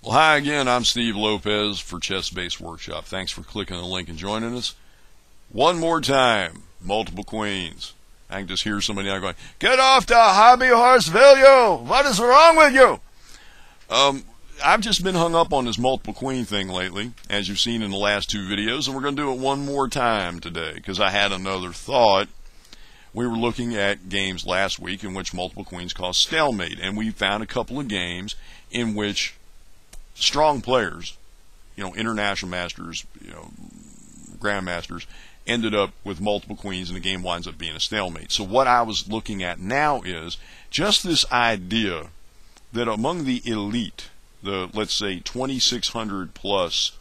Well, hi again, I'm Steve Lopez for ChessBase Workshop. Thanks for clicking the link and joining us. One more time, multiple queens. I can just hear somebody now going, "Get off the hobby horse value! What is wrong with you?" I've just been hung up on this multiple queen thing lately, as you've seen in the last two videos, and we're going to do it one more time today, because I had another thought. We were looking at games last week in which multiple queens cause stalemate, and we found a couple of games in which strong players, international masters, grandmasters, ended up with multiple queens and the game winds up being a stalemate. So what I was looking at now is just this idea that among the elite, the, let's say, 2,600 plus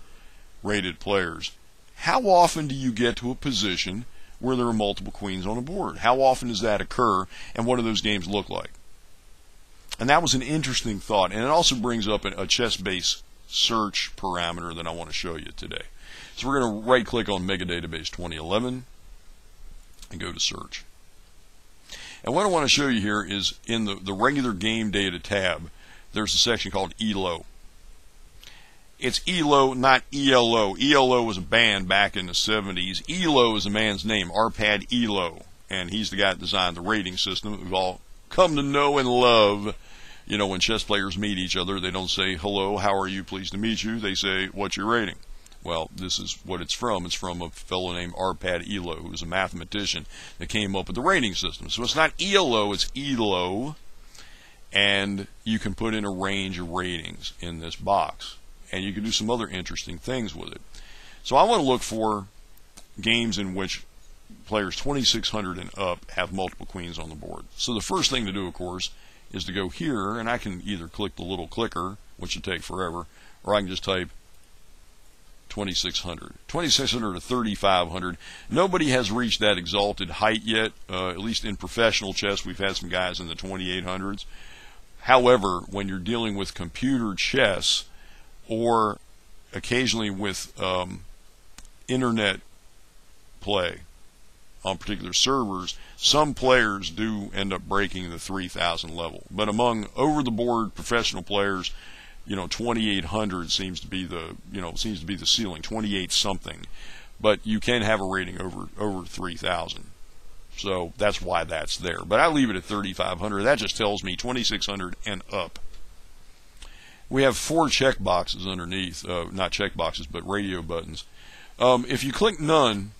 rated players, how often do you get to a position where there are multiple queens on a board? How often does that occur, and what do those games look like? And that was an interesting thought, and it also brings up a ChessBase search parameter that I want to show you today. So we're going to right-click on Mega Database 2011 and go to Search. And what I want to show you here is in the regular game data tab, there's a section called Ello. It's Ello, not ELO. ELO was a band back in the 70s. Ello is a man's name, Arpad Ello, and he's the guy that designed the rating system that we've all come to know and love. When chess players meet each other, they don't say, "Hello, how are you? Pleased to meet you." They say, "What's your rating?" Well, this is what it's from. It's from a fellow named Arpad Ello, who was a mathematician that came up with the rating system. So it's not ELO, it's Ello, and you can put in a range of ratings in this box, and you can do some other interesting things with it. So I want to look for games in which players 2,600 and up have multiple queens on the board. So the first thing to do, of course, is to go here, and I can either click the little clicker, which will take forever, or I can just type 2,600. 2,600 to 3,500. Nobody has reached that exalted height yet. At least in professional chess, we've had some guys in the 2,800s. However, when you're dealing with computer chess, or occasionally with internet play on particular servers, some players do end up breaking the 3,000 level. But among over-the-board professional players, 2,800 seems to be the ceiling, 28 something. But you can have a rating over 3,000. So that's why that's there. But I leave it at 3,500. That just tells me 2,600 and up. We have 4 check boxes underneath, not check boxes, but radio buttons. If you click none,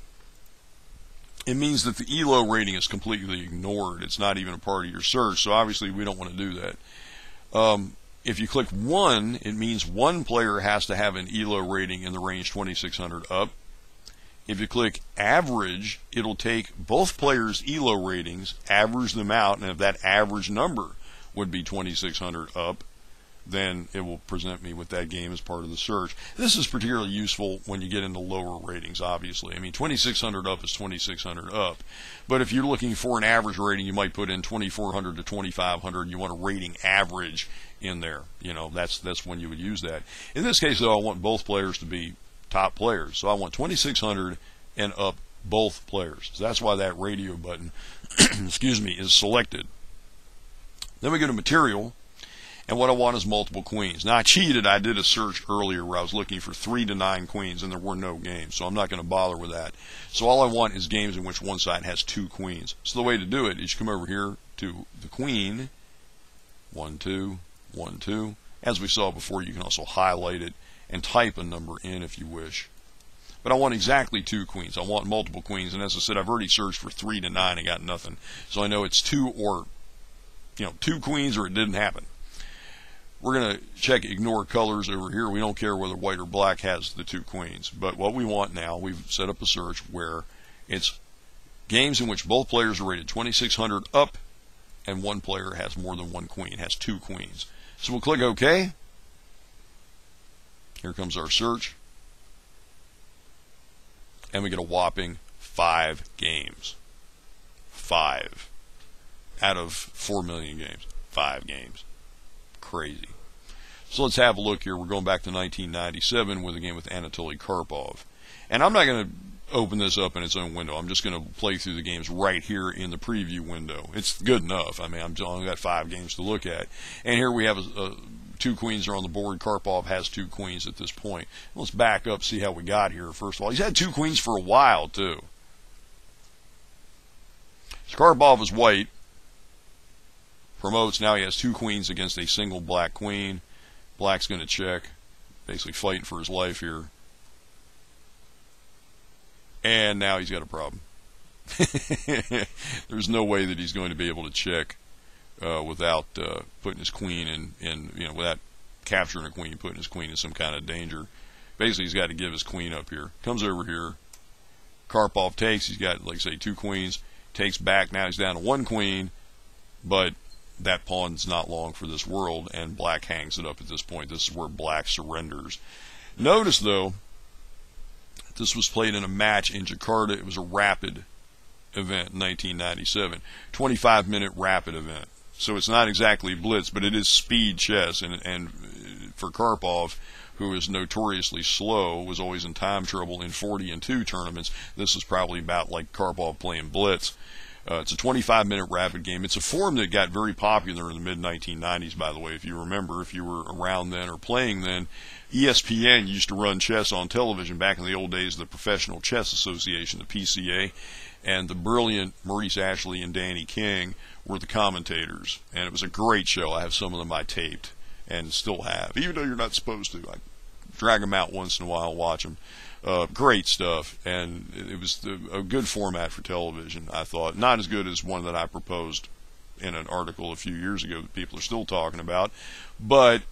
it means that the ELO rating is completely ignored. It's not even a part of your search, so obviously we don't want to do that. If you click 1, it means one player has to have an ELO rating in the range 2,600 up. If you click average, it'll take both players' ELO ratings, average them out, and if that average number would be 2,600 up, then it will present me with that game as part of the search. This is particularly useful when you get into lower ratings, obviously. I mean, 2,600 up is 2,600 up. But if you're looking for an average rating, you might put in 2,400 to 2,500. You want a rating average in there. That's when you would use that. In this case, though, I want both players to be top players. So I want 2,600 and up both players. So that's why that radio button, excuse me, is selected. Then we go to Material. And what I want is multiple queens. Now I cheated. I did a search earlier where I was looking for 3 to 9 queens, and there were no games. So I'm not going to bother with that. So all I want is games in which one side has 2 queens. So the way to do it is you come over here to the queen. 1, 2, 1, 2. As we saw before, you can also highlight it and type a number in if you wish. But I want exactly 2 queens. I want multiple queens. And as I said, I've already searched for 3 to 9 and got nothing. So I know it's 2 or 2 queens, or it didn't happen. We're going to check ignore colors over here. We don't care whether white or black has the 2 queens. But what we want now, we've set up a search where it's games in which both players are rated 2,600 up and one player has more than 1 queen, has 2 queens. So we'll click OK. Here comes our search. And we get a whopping 5 games. 5 out of 4 million games. 5 games. Crazy. So let's have a look here. We're going back to 1997 with a game with Anatoly Karpov. And I'm not going to open this up in its own window. I'm just going to play through the games right here in the preview window. It's good enough. I mean, I've only got 5 games to look at. And here we have two queens are on the board. Karpov has two queens at this point. Let's back up, see how we got here. First of all, he's had two queens for a while, too. So Karpov is white. Promotes. Now he has two queens against a single black queen. Black's going to check. Basically fighting for his life here. And now he's got a problem. There's no way that he's going to be able to check without putting his queen in, without capturing a queen, putting his queen in some kind of danger. Basically, he's got to give his queen up here. Comes over here. Karpov takes. He's got, like I say, two queens. Takes back. Now he's down to one queen, but that pawn's not long for this world, and black hangs it up at this point. This is where black surrenders. Notice, though, this was played in a match in Jakarta. It was a rapid event in 1997. 25-minute rapid event. So it's not exactly blitz, but it is speed chess. And for Karpov, who is notoriously slow, was always in time trouble in 40-2 tournaments, this is probably about like Karpov playing blitz. It's a 25-minute rapid game. It's a form that got very popular in the mid-1990s, by the way. If you remember, if you were around then or playing then, ESPN used to run chess on television back in the old days, the Professional Chess Association, the PCA, and the brilliant Maurice Ashley and Danny King were the commentators. And it was a great show. I have some of them I taped and still have, even though you're not supposed to. I drag them out once in a while, watch them. Great stuff, and it was a good format for television, I thought. Not as good as one that I proposed in an article a few years ago that people are still talking about, but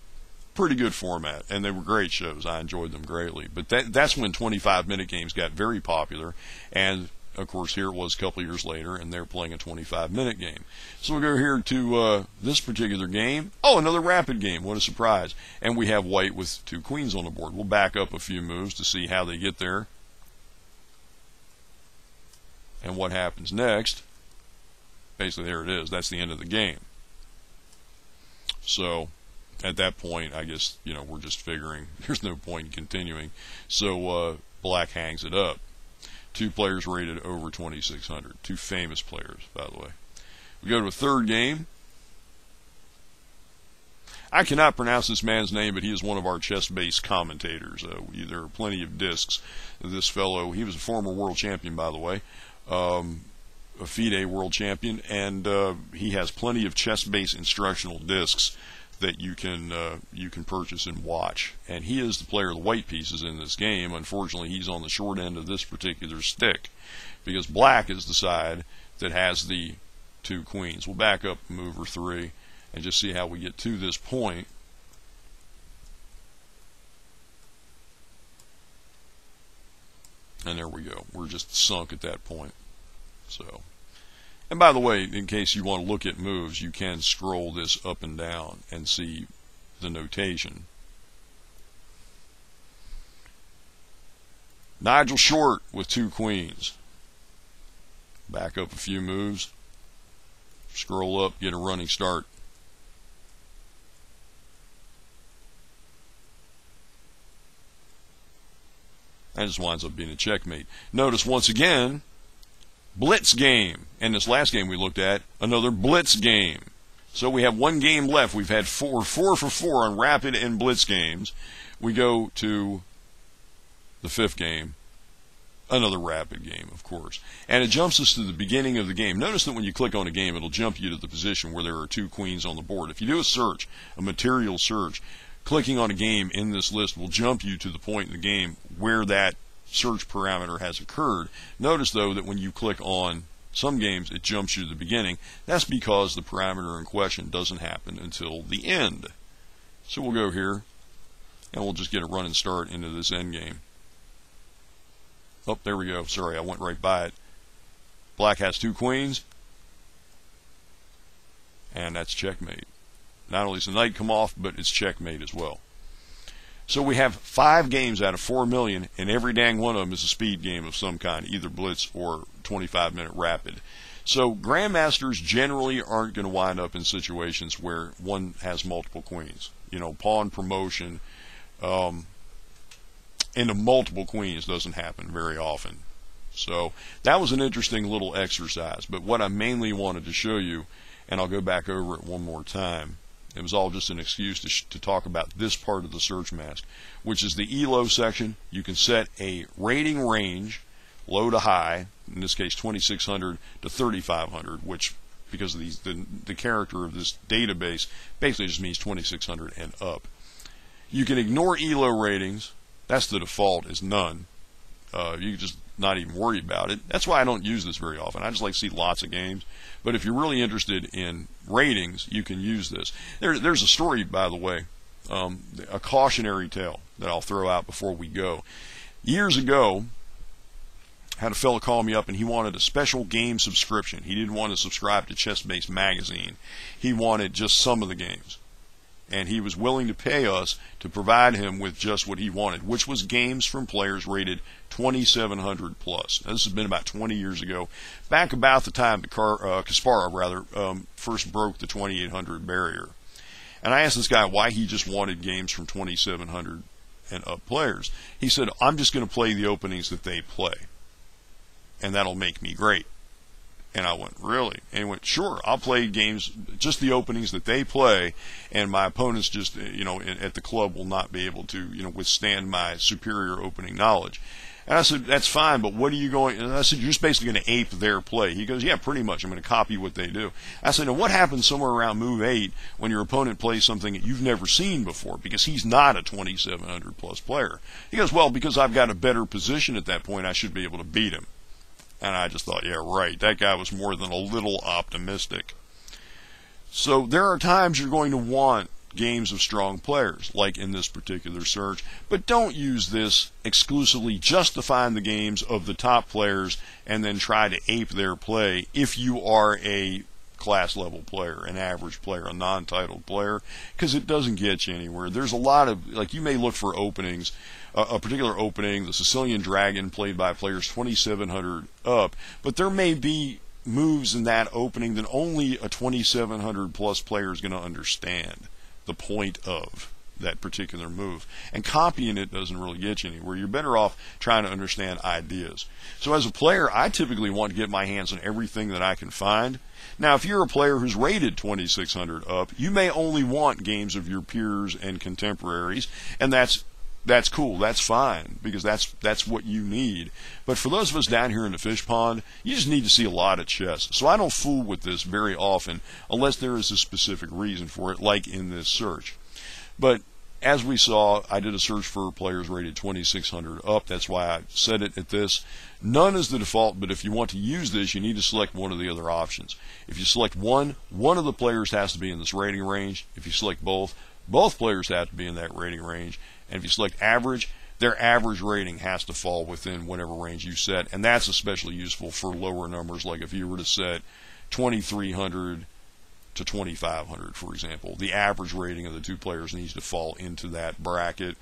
pretty good format, and they were great shows. I enjoyed them greatly. But that's when 25-minute games got very popular, and of course here it was a couple of years later, and they're playing a 25-minute game. So we'll go here to this particular game. Oh, another rapid game. What a surprise. And we have white with two queens on the board. We'll back up a few moves to see how they get there and what happens next. Basically, there it is. That's the end of the game. So at that point, I guess, we're just figuring there's no point in continuing. So black hangs it up. Two players rated over 2,600. Two famous players, by the way. We go to a third game. I cannot pronounce this man's name, but he is one of our ChessBase commentators. There are plenty of discs. This fellow, he was a former world champion, by the way, a FIDE world champion, and he has plenty of ChessBase instructional discs that you can purchase and watch. And he is the player of the white pieces in this game. Unfortunately, he's on the short end of this particular stick because black is the side that has the two queens. We'll back up move or three and just see how we get to this point. And there we go. We're just sunk at that point. So. And by the way, in case you want to look at moves, you can scroll this up and down and see the notation. Nigel Short with two queens. Back up a few moves. Scroll up, get a running start. That just winds up being a checkmate. Notice once again, blitz game. And this last game we looked at, another blitz game. So we have one game left. We've had four for four on rapid and blitz games. We go to the fifth game, another rapid game, of course. And it jumps us to the beginning of the game. Notice that when you click on a game, it'll jump you to the position where there are two queens on the board. If you do a search, a material search, clicking on a game in this list will jump you to the point in the game where that search parameter has occurred. Notice, though, that when you click on some games, it jumps you to the beginning. That's because the parameter in question doesn't happen until the end. So we'll go here, and we'll just get a running start into this end game. Oh, there we go. Sorry, I went right by it. Black has two queens, and that's checkmate. Not only does the knight come off, but it's checkmate as well. So we have 5 games out of 4 million, and every dang one of them is a speed game of some kind, either blitz or 25-minute rapid. So grandmasters generally aren't going to wind up in situations where one has multiple queens. Pawn promotion into multiple queens doesn't happen very often. So that was an interesting little exercise. But what I mainly wanted to show you, and I'll go back over it one more time, It was all just an excuse to talk about this part of the search mask, which is the Ello section. You can set a rating range, low to high, in this case 2600 to 3500, which, because of the character of this database, basically just means 2600 and up. You can ignore Ello ratings. That's the default, is none. You can just not even worry about it. That's why I don't use this very often. I just like to see lots of games. But if you're really interested in ratings, you can use this. There's a story, by the way, a cautionary tale that I'll throw out before we go. Years ago, I had a fellow call me up, and he wanted a special game subscription. He didn't want to subscribe to ChessBase magazine. He wanted just some of the games. And he was willing to pay us to provide him with just what he wanted, which was games from players rated 2700 plus. Now, this has been about 20 years ago, back about the time that Kasparov first broke the 2800 barrier. And I asked this guy why he just wanted games from 2700 and up players. He said, I'm just going to play the openings that they play, and that'll make me great. And I went, really? And he went, sure, I'll play games, just the openings that they play, and my opponents just, at the club will not be able to, withstand my superior opening knowledge. And I said, that's fine, but what are you going, and I said, you're just basically going to ape their play. He goes, yeah, pretty much, I'm going to copy what they do. I said, now what happens somewhere around move 8 when your opponent plays something that you've never seen before, because he's not a 2700 plus player? He goes, well, because I've got a better position at that point, I should be able to beat him. And I just thought, yeah, right, that guy was more than a little optimistic. So there are times you're going to want games of strong players, like in this particular search, but don't use this exclusively just to find the games of the top players and then try to ape their play if you are a class level player, an average player, a non-titled player, because it doesn't get you anywhere. There's a lot of, like, you may look for openings, a particular opening, the Sicilian Dragon played by players 2700 up, but there may be moves in that opening that only a 2700 plus player is going to understand the point of that particular move. And copying it doesn't really get you anywhere. You're better off trying to understand ideas. So as a player, I typically want to get my hands on everything that I can find. Now, if you're a player who's rated 2600 up, you may only want games of your peers and contemporaries, and that's cool. That's fine, because that's what you need. But for those of us down here in the fish pond, you just need to see a lot of chess. So I don't fool with this very often unless there is a specific reason for it, like in this search. But as we saw, I did a search for players rated 2600 up. That's why I set it at this. None is the default, but if you want to use this, you need to select one of the other options. If you select one of the players has to be in this rating range. If you select both players have to be in that rating range. And if you select average, their average rating has to fall within whatever range you set. And that's especially useful for lower numbers, like if you were to set 2300 to 2500, for example. The average rating of the two players needs to fall into that bracket,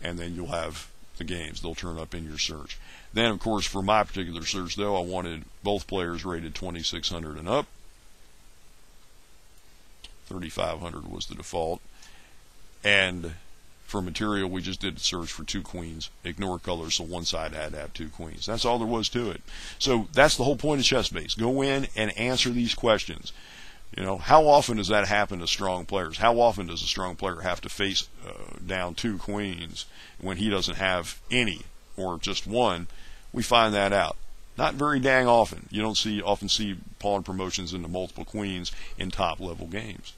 and then you'll have the games. They'll turn up in your search. Then, of course, for my particular search, though, I wanted both players rated 2600 and up. 3500 was the default. And for material, we just did a search for 2 queens. Ignore colors, so one side had to have 2 queens. That's all there was to it. So that's the whole point of ChessBase. Go in and answer these questions. How often does that happen to strong players? How often does a strong player have to face down 2 queens when he doesn't have any, or just one? We find that out. Not very dang often. You don't often see pawn promotions into multiple queens in top-level games.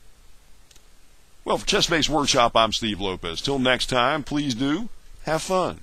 Well, for ChessBase Workshop, I'm Steve Lopez. Till next time, please do have fun.